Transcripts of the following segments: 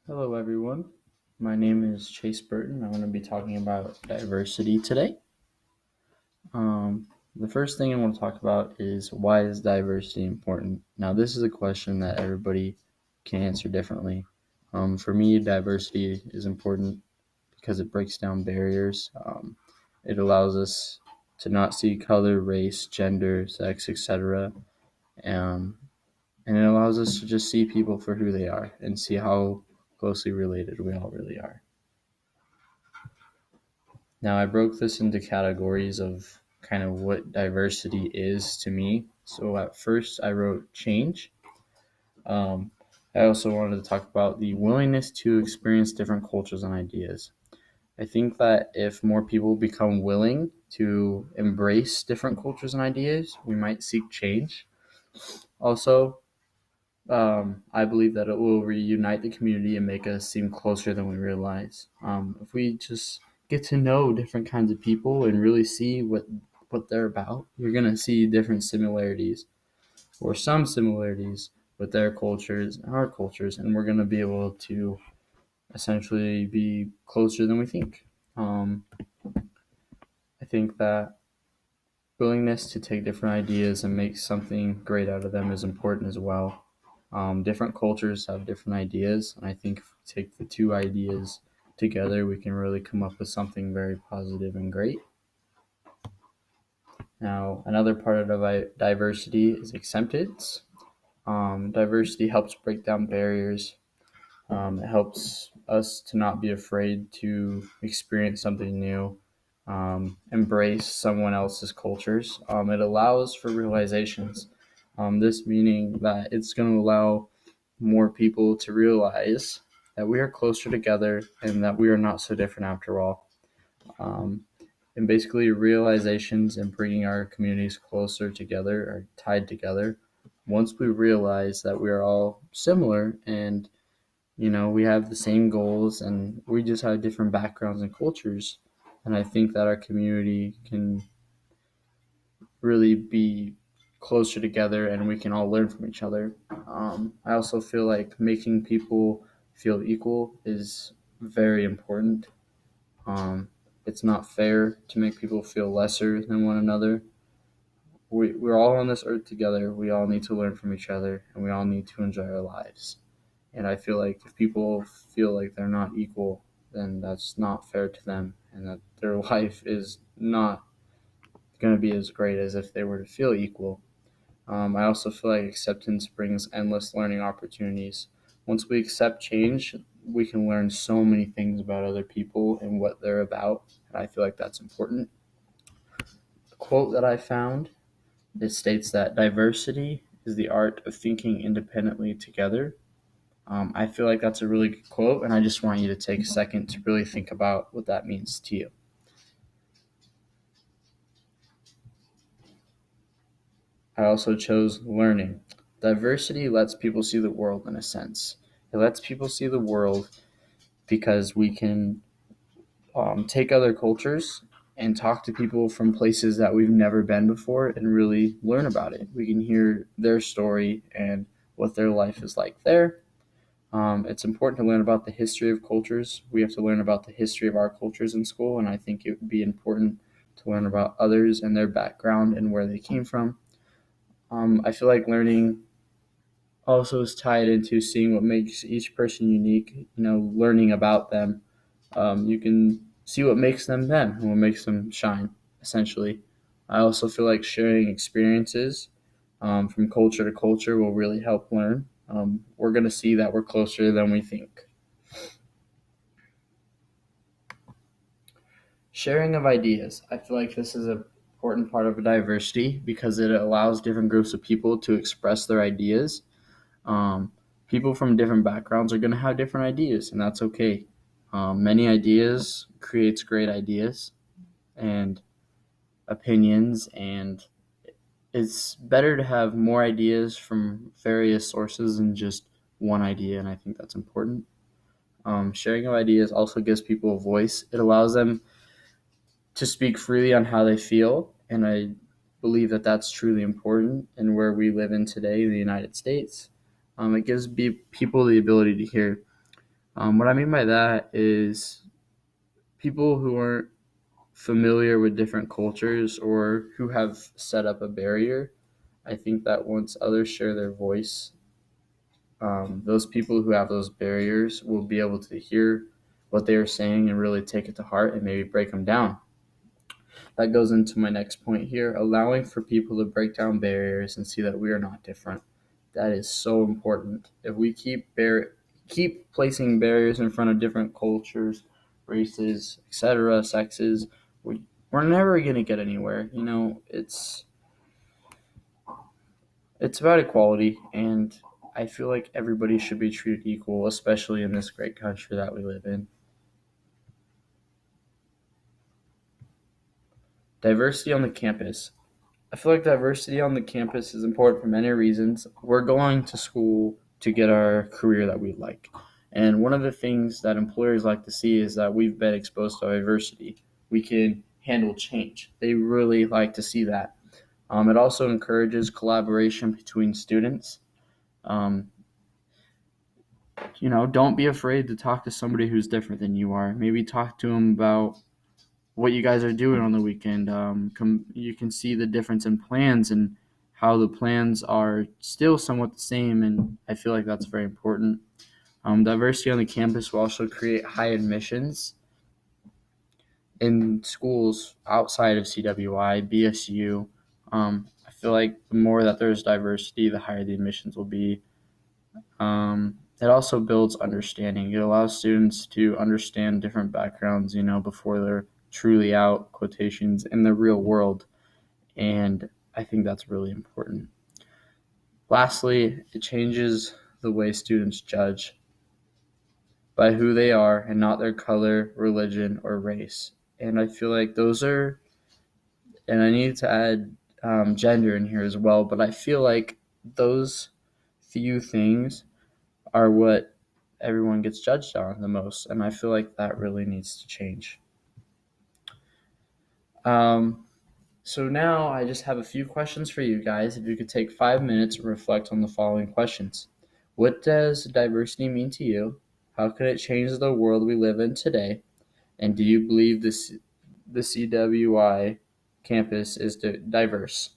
Hello, everyone. My name is Chase Burton. I'm going to be talking about diversity today. The first thing I want to talk about is why is diversity important? Now, this is a question that everybody can answer differently. For me, diversity is important because it breaks down barriers. It allows us to not see color, race, gender, sex, etc. Um, and it allows us to just see people for who they are and see how closely related we all really are. Now, I broke this into categories of kind of what diversity is to me. So, at first, I wrote change. Um, I also wanted to talk about the willingness to experience different cultures and ideas. I think that if more people become willing to embrace different cultures and ideas, we might seek change. Also, I believe that it will reunite the community and make us seem closer than we realize. If we just get to know different kinds of people and really see what they're about, you're gonna see different similarities or some similarities with their cultures and our cultures, and we're gonna be able to essentially be closer than we think. Um, I think that willingness to take different ideas and make something great out of them is important as well. Different cultures have different ideas, and I think if we take the two ideas together, we can really come up with something very positive and great. Now, another part of diversity is acceptance. Diversity helps break down barriers. It helps us to not be afraid to experience something new, embrace someone else's cultures. It allows for realizations. This meaning that it's going to allow more people to realize that we are closer together and that we are not so different after all. Um, and basically, realizations and bringing our communities closer together are tied together. Once we realize that we are all similar and we have the same goals and we just have different backgrounds and cultures, and I think that our community can really be closer together and we can all learn from each other. I also feel like making people feel equal is very important. Um, it's not fair to make people feel lesser than one another. We're all on this earth together. We all need to learn from each other and we all need to enjoy our lives. And I feel like if people feel like they're not equal, then that's not fair to them and that their life is not going to be as great as if they were to feel equal. I also feel like acceptance brings endless learning opportunities. Once we accept change, we can learn so many things about other people and what they're about, and I feel like that's important. The quote that I found, it states that diversity is the art of thinking independently together. I feel like that's a really good quote, and I just want you to take a second to really think about what that means to you. I also chose learning. Diversity lets people see the world in a sense. It lets people see the world because we can take other cultures and talk to people from places that we've never been before and really learn about it. We can hear their story and what their life is like there. It's important to learn about the history of cultures. We have to learn about the history of our cultures in school, and I think it would be important to learn about others and their background and where they came from. I feel like learning also is tied into seeing what makes each person unique, learning about them. You can see what makes them them and what makes them shine, essentially. I also feel like sharing experiences from culture to culture will really help learn. We're going to see that we're closer than we think. Sharing of ideas. I feel like this is an important part of diversity because it allows different groups of people to express their ideas. Um, People from different backgrounds are going to have different ideas, and that's okay. Many ideas creates great ideas and opinions, and it's better to have more ideas from various sources than just one idea, and I think that's important. Sharing of ideas also gives people a voice. It allows them to speak freely on how they feel, and I believe that that's truly important in where we live in today in the United States. It gives people the ability to hear. What I mean by that is people who aren't familiar with different cultures or who have set up a barrier. I think that once others share their voice, those people who have those barriers will be able to hear what they are saying and really take it to heart and maybe break them down. That goes into my next point here, allowing for people to break down barriers and see that we are not different. That is so important. If we keep placing barriers in front of different cultures, races, etc., sexes, we're never going to get anywhere. It's about equality, and I feel like everybody should be treated equal, especially in this great country that we live in. Diversity on the campus. I feel like diversity on the campus is important for many reasons. We're going to school to get our career that we like. And one of the things that employers like to see is that we've been exposed to diversity. We can handle change. They really like to see that. It also encourages collaboration between students. Um, don't be afraid to talk to somebody who's different than you are. Maybe talk to them about what you guys are doing on the weekend. You can see the difference in plans and how the plans are still somewhat the same, and I feel like that's very important. Diversity on the campus will also create high admissions in schools outside of CWI, BSU. I feel like the more that there's diversity, the higher the admissions will be. It also builds understanding. It allows students to understand different backgrounds, before they're truly out, quotations, in the real world. And I think that's really important. Lastly, it changes the way students judge by who they are and not their color, religion, or race. And I feel like and I need to add gender in here as well, but I feel like those few things are what everyone gets judged on the most, and I feel like that really needs to change. So now I just have a few questions for you guys. If you could take 5 minutes and reflect on the following questions. What does diversity mean to you? How could it change the world we live in today? And do you believe the CWI campus is diverse?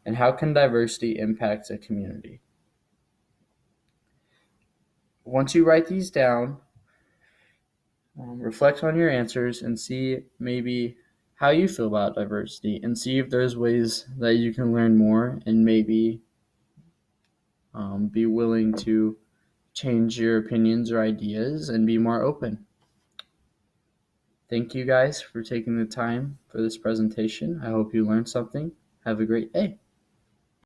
And how can diversity impact a community? Once you write these down, reflect on your answers and see maybe how you feel about diversity, and see if there's ways that you can learn more and maybe be willing to change your opinions or ideas and be more open. Thank you guys for taking the time for this presentation. I hope you learned something. Have a great day.